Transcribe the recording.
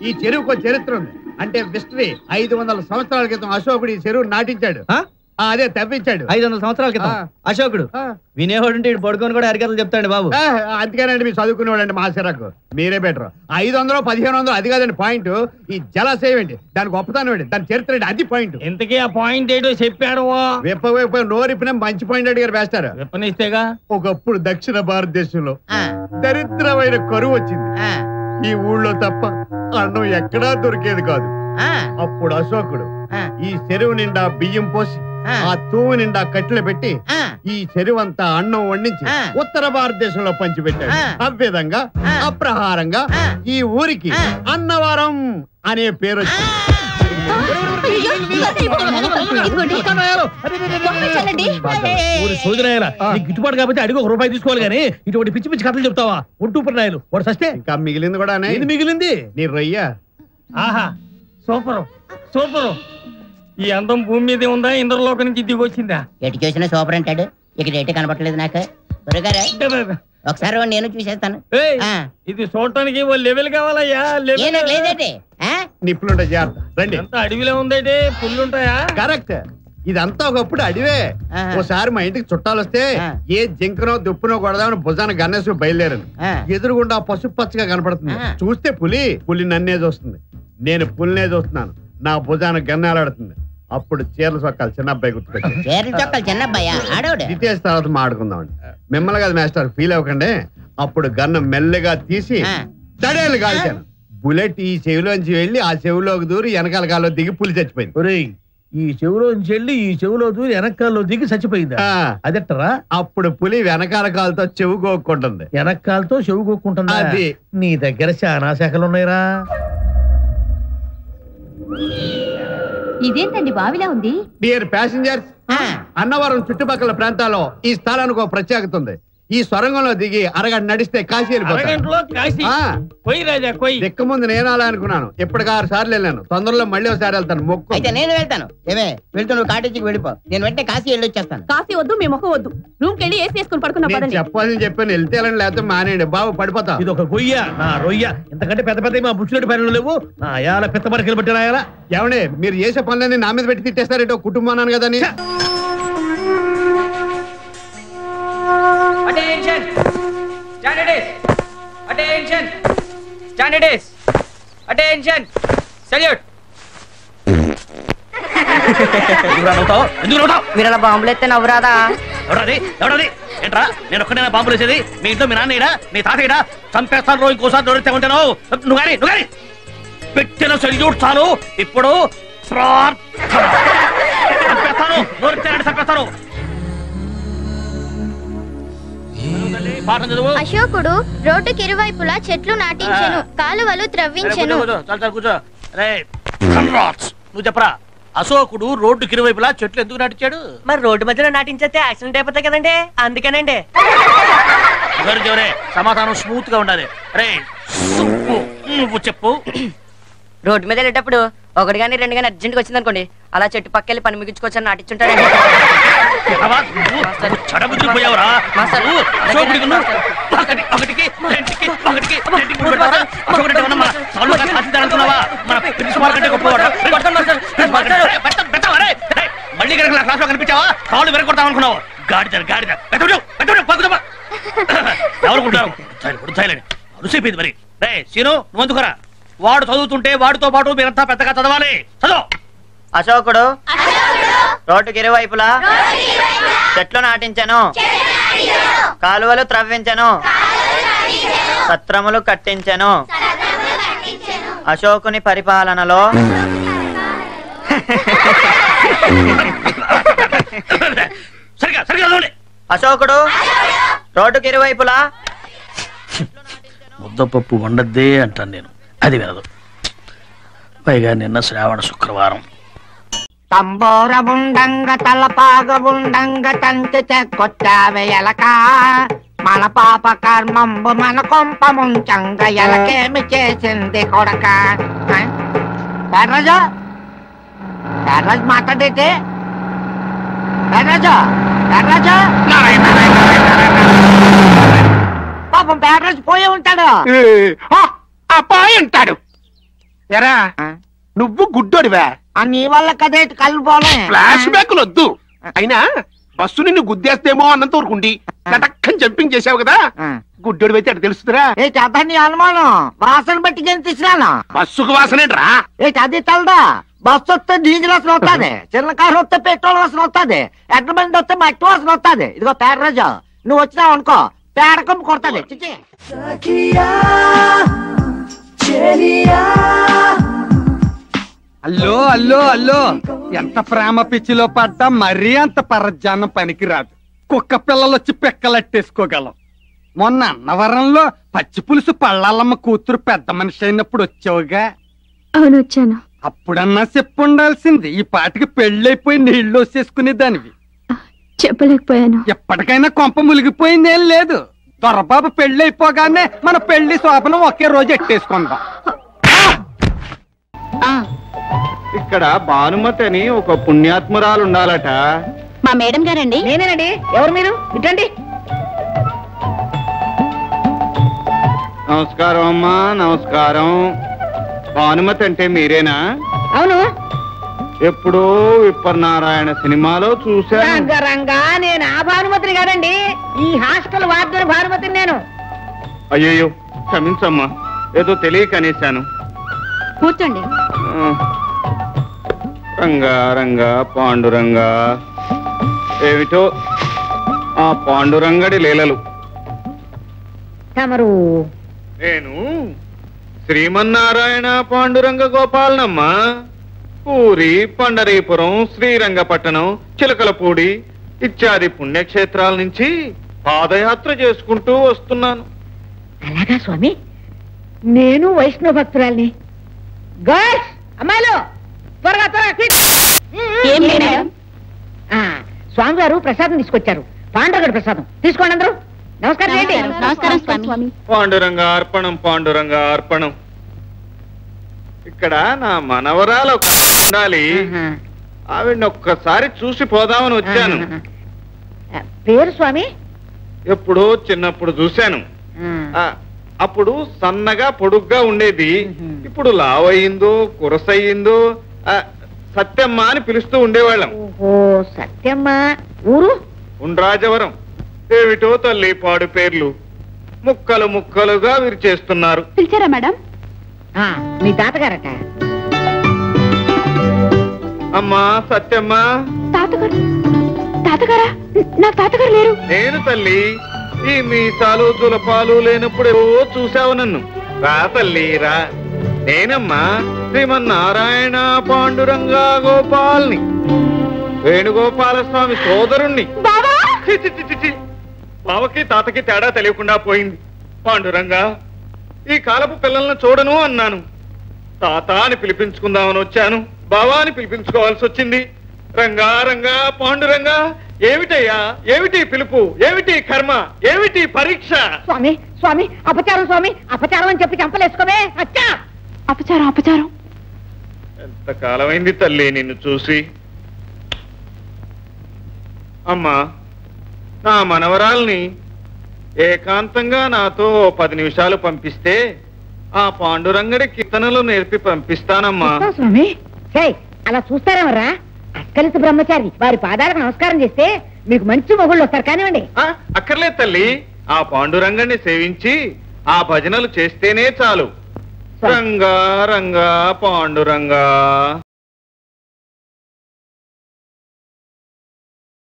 ఈ చెరువుకు చరిత్ర ఉంది. అంటే మిస్టరీ. 500 సంవత్సరాల క్రితం అశోకుడు ఈ చెరువు నాటించాడు. అదే తవ్వించాడు 500 సంవత్సరాల క్రితం అశోకుడు. వినేవాడు పడుకొని కూడా అరికథలు చెప్తాడు బాబు. అందుకేనండి మీరు చదువుకునేవాడండి మహాశిరకు. మీరే బెటర్. 500 1500 అది కాదండి పాయింట్. ఈ జలాశయం ఏంటి, దాని గొప్పతనం ఏంటి, దాని చరిత్ర ఏంటి, అది పాయింట్. ఇంతకీ ఆ పాయింట్ ఏంటో చెప్పాడు. విప్ప నోరిపిన మంచి పాయింట్ అడిగారు వేస్తారు. విప్పనిస్తేగా. ఒకప్పుడు దక్షిణ భారతదేశంలో దరిద్రమైన కరువు వచ్చింది. ఈ ఊళ్ళో తప్ప అన్నం ఎక్కడా దొరికేది కాదు. అప్పుడు అశోకుడు ఈ చెరువు నిండా బియ్యం పోసి ఆ తూము నిండా కట్టెలు పెట్టి ఈ చెరువు అంతా అన్నం వండించి ఉత్తర భారతదేశంలో పంచిపెట్టాడు. అవ్విధంగా అప్రహారంగా ఈ ఊరికి అన్నవరం అనే పేరు వచ్చింది. గిట్టుబాటు కాబట్టి అడిగి ₹1 తీసుకోవాలి కానీ ఇటువంటి పిచ్చి పిచ్చి కథలు చెప్తావా? ఒంటూపర్నాయలు వాడు సస్తే ఇంకా మిగిలింది కూడా మిగిలింది నీ రొయ్య. ఆహా సూపరు సూపరు. ఈ అందం భూమి మీదే ఉందా, ఇంద్రలోకం నుంచి దిగి వచ్చిందా? ఎటు చూసినా సూపర్ అంటాడు. ఇక్కడ ఎటు కనపడలేదు నాకు. ఒకసారి నేను చూసేస్తాను. ఇది చూడటానికి ఓ లెవెల్ కావాలయ్యా. లేదండి నిప్పులుంటాయి జాగ్రత్త. రండి. అంతా అడవిలో ఉందండి. పుల్లుంటాయా? కరెక్ట్. ఇదంతా ఒకప్పుడు అడివే. ఓసారి మా ఇంటికి చుట్టాలు వస్తే ఏ జింకనో దుప్పునో కొడదామని భుజాన గన్నేసి బయలుదేరాను. ఎదురుగుండా పసుపు పచ్చగా కనపడుతుంది. చూస్తే పులి నన్నే చూస్తుంది, నేను పులినే చూస్తున్నాను. నా భుజాన గన్నేలాడుతుంది. అప్పుడు చీరల చొక్కాలు చిన్నబ్బాయి గుర్తుకొచ్చాడు. డీటెయిల్స్ తర్వాత మాట్లాడుకుందామండి. మిమ్మల్ని కాదు మాస్టర్, ఫీల్ అవ్వకండి. అప్పుడు గన్ను మెల్లగా తీసి తడేలు కాల్చాను. బుల్లెట్ ఈ చెవిలోంచి వెళ్ళి ఆ చెవిలోకి దూరి వెనకాల కాల్లో దిగి పులి చచ్చిపోయింది. ఈ చెవులోంచి వెళ్ళి ఈ చెవులో దూరి వెనకాల్లో దిగి చచ్చిపోయింది. అదెట్టరా? అప్పుడు పులి వెనకాల కాలుతో చెవు గోక్కుంటుంది. వెనకాలతో చెవు గోక్కుంటుంది. అది నీ దగ్గర చాలా శాఖలు ఉన్నాయిరా. ఇదేంటండి బావిలా ఉంది? డియర్ ప్యాసింజర్స్, అన్నవరం చుట్టుపక్కల ప్రాంతాల్లో ఈ స్థలానికి ఒక ప్రత్యేకత ఉంది. ఈ సొరంగంలో దిగి అరగంట నడిస్తే కాశీ వెళ్ళిపోతాను. దిక్క ముందు నేను అలా అనుకున్నాను. ఇప్పటికి 6 సార్లు వెళ్ళాను. తొందరలో మళ్ళీ ఒకసారి వెళ్తాను. మొక్కు. అయితే నేను వెళ్తాను. వెళ్తూ నువ్వు కాటేజీకి వెళ్ళిపో. నేను వెంటనే కాశీ వెళ్ళి వచ్చేస్తాను. కాశీ వద్దు, మీ మొక్క వద్దు. రూమ్ కెళ్ళి ఏసీ వేసుకుని పడుకున్నా. చెప్పాలని చెప్పాను. వెళ్తే వెళ్ళండి, లేకపోతే మానేయండి. బాబు పడిపోతా. ఇది ఒక గొయ్య నా రొయ్య. ఇంతకంటే పెద్ద పెద్ద మా బుచ్చులటి పనులు లేవు. నా అయాల పెద్ద మరకలు బట్టి రాయాలా? ఏమండి మీరు చేసే పనులన్నీ నా మీద పెట్టి తిట్టేస్తారేటో. కుటుంబాన్ని కదని. Attention! Standards! Attention! Standards! Attention! Salute! మీరు అలా బాంబులు ఎత్తే నవ్వురాదా? ఏంట్రా నేను ఒక్కడైనా బాంబులు వేసేది? మీ ఇంట్లో మీ నాన్న నీ తాతయ్యడా? చంపేస్తాను రోజు ఇంకోసారి దొరికితే ఉంటాను. నువ్వు కానీ పెట్టిన సెల్యూట్ చాలు. ఇప్పుడు చంపేస్తాను. దొరికితే చంపేస్తాను. అశోకుడు రోడ్డుకి ఇరువైపులా చెట్లు నాటించెను, కాలువలు త్రవ్వించెను. నువ్వు చెప్పరా, అశోకుడు రోడ్డుకి ఇరువైపులా చెట్లు ఎందుకు నాటించాడు? మరి రోడ్డు మధ్యలో నాటించేస్తే యాక్సిడెంట్ అయిపోతాయి కదండి, అందుకేనండి. సమాధానం స్మూత్ గా ఉండాలి. నువ్వు చెప్పు. రోడ్డు మీద వెళ్ళేటప్పుడు 1 గానీ 2 గానీ అర్జెంట్గా వచ్చింది అనుకోండి, అలా చెట్టు పక్కెళ్ళి పని ముగించుకోవచ్చని నాటించుంటాడండి. మళ్ళీ క్లాస్ లో కనిపించావా? కాళ్ళు వెరగొడతాం అనుకున్నావు. గాడిద ఎవరుకుంటారు? అరుసైపోయింది మరి. రే సీను, నువ్వు అందుకురా. వాడు చదువుతుంటే వాడితో పాటు మీరంతా పెద్దగా చదవాలి. చదువు. అశోకుడు రోడ్డుకి ఇరువైపులా చెట్లు నాటించెను, కాలువలు త్రవ్వించెను, సత్రములు కట్టించెను. అశోకుని పరిపాలనలో అశోకుడు రోడ్డుకి ఇరువైపులా ముద్దపప్పు వండద్దే అంటాను నేను, అది వినదు. పైగా నిన్న శ్రావణ శుక్రవారం. తంబోర ఉండంగ తలపాగ ఉండంగ తంతి చెక్కొచ్చావే ఎలక, మన పాప కర్మంబు మన కొంప ముంచంగ ఎలకేమి చేసింది కొడక. పేర్రాజు మాట్లాడేటి? పేర్రాజు పాపం పేర్రాజు పోయి ఉంటాడు. అబ్బాయి ఉంటాడు. ఎరా నువ్వు గుడ్డోడివా? నీ వల్ల కదేటి కళ్ళు పోలే. ఫ్లాష్ బ్యాక్లు వద్దు. అయినా బస్సు నిన్ను గుద్దేస్తేమో అన్నంత ఊరుకుండి కటక్కని జంపింగ్ చేసావు కదా, గుడ్డోడి అయితే అటు తెలుస్తుందిరా. ఏంటి అదా నీ అనుమానం? వాసన బట్టి గెంతిస్తున్నాను. బస్సుకు వాసనేట్రా? ఏంటి అది తెలదా? బస్సు వస్తే డీజిల్ వాసన వస్తుంది, చిన్న కారు వస్తే పెట్రోల్ వాసన వస్తుంది, ఎడ్ల బండి వస్తే మట్టి వాసన వస్తుంది. ఇదిగో పేడరాజు, నువ్వు వచ్చినావు అనుకో పేడకం కొడుతుంది. చిచి అల్లో అల్లో అల్లో, ఎంత ప్రేమ పిచ్చిలో పడ్డా మరీ అంత పరజ్జానం పనికిరాదు. కుక్క పిల్లలు వచ్చి పిక్కలట్టేసుకోగలం. మొన్న అన్నవరంలో పచ్చి పులుసు పళ్ళాలమ్మ కూతురు పెద్ద మనిషి అయినప్పుడు వచ్చావుగా? అవును వచ్చాను. అప్పుడన్నా చెప్పుండాల్సింది. ఈ పాటికి పెళ్ళైపోయి నీళ్లు వచ్చేసుకునే దానివి. చెప్పలేకపోయాను. ఎప్పటికైనా కొంప ములిగిపోయిందేం లేదు. దొరబాబు పెళ్ళైపోగానే మన పెళ్లి శోభనం ఒకే రోజు ఎట్టేసుకుందాం. ఇక్కడ భానుమతి అని ఒక పుణ్యాత్మురాలు ఉండాలట. మా మేడం గారండి. నేనేనండి. ఎవరు మీరు? ఇటండి. నమస్కారం అమ్మా. నమస్కారం. భానుమతి అంటే మీరేనా? అవును. ఎప్పుడో విప్పర్నారాయణ సినిమాలో చూశాను. రంగా నేను ఆ భానుమతిని కాదండి, ఈ హాస్టల్ వార్డెన్ భానుమతిని నేను. అయ్యయ్యో క్షమించమ్మా, ఏదో తెలియక అనేశాను. కూర్చోండి. రంగా రంగా పాండురంగా, ఏమిటో ఆ పాండురంగడి లీలలు. తమరు? నేను శ్రీమన్నారాయణ పాండురంగ గోపాలనమ్మా. పూరి, పండరీపురం, శ్రీరంగపట్టణం, చిలకలపూడి ఇత్యాది పుణ్యక్షేత్రాల నుంచి పాదయాత్ర చేసుకుంటూ వస్తున్నాను. అలాగా స్వామి, నేను వైష్ణవ భక్తురాల్ని. గర్ల్స్, అమ్మాయిలు త్వరగా త్వరగా. స్వామి గారు ప్రసాదం తీసుకొచ్చారు, పాండురంగడి ప్రసాదం. తీసుకోండి అందరూ. నమస్కారం చేయండి. నమస్కారం స్వామి. పాండురంగ అర్పణం, పాండురంగ అర్పణం. ఇక్కడ నా మనవరాలు ఒక ఉండాలి, ఆవిడ్ని ఒక్కసారి చూసి పోదామని వచ్చాను. పేరు స్వామి? ఎప్పుడో చిన్నప్పుడు చూశాను. అప్పుడు సన్నగా పొడుగ్గా ఉండేది, ఇప్పుడు లావయిందో కురసయ్యిందో. సత్యమ్మ అని పిలుస్తూ ఉండేవాళ్ళం. ఓ సత్యమ్మ. ఊరు? ఉండ్రాజవరం. ఏమిటో తల్లి పాడు పేర్లు ముక్కలు ముక్కలుగా విరిచేస్తున్నారు. పిలిచారా మేడం? మీ తాతగారట. అమ్మా సత్యమ్మ. తాతగారు? తాతగారా? నా తాతగారు లేరు. నేను తల్లి, ఈ మీసాలు తులపాలు లేనప్పుడే చూసావు నన్ను. రా తల్లి రా. నేనమ్మా శ్రీమన్నారాయణ పాండురంగ గోపాల్ని, వేణుగోపాల స్వామి సోదరుణ్ణి. బావకి తాతకి తేడా తెలియకుండా పోయింది. పాండురంగా, ఈ కాలపు పిల్లలను చూడను అన్నాను. తాత అని పిలిపించుకుందామని వచ్చాను, బావా అని పిలిపించుకోవాల్సి వచ్చింది. రంగా రంగా పాండురంగా, ఏమిటయ్యా, ఏమిటి పిలుపు, ఏమిటి కర్మ, ఏమిటి పరీక్ష? స్వామి స్వామి అపచారం, స్వామి అపచారం అని చెప్పి చంపలేసుకోవే. అచ్చా అపచారం అపచారం. ఎంత కాలమైంది తల్లి నిన్ను చూసి. అమ్మా, నా మనవరాల్ని ఏకాంతంగా నాతో 10 నిమిషాలు పంపిస్తే ఆ పాండురంగడి కీర్తనలు నేర్పి పంపిస్తానమ్మా. స్వామి అలా చూస్తారేమరా? అక్కలిసి బ్రహ్మచారి వారి పాదాలకు నమస్కారం చేస్తే మీకు మంచి మొగుళ్ళు వస్తారు. కానివ్వండి. అక్కర్లేదు తల్లి, ఆ పాండురంగడిని సేవించి ఆ భజనలు చేస్తేనే చాలు. రంగా రంగా పాండురంగా.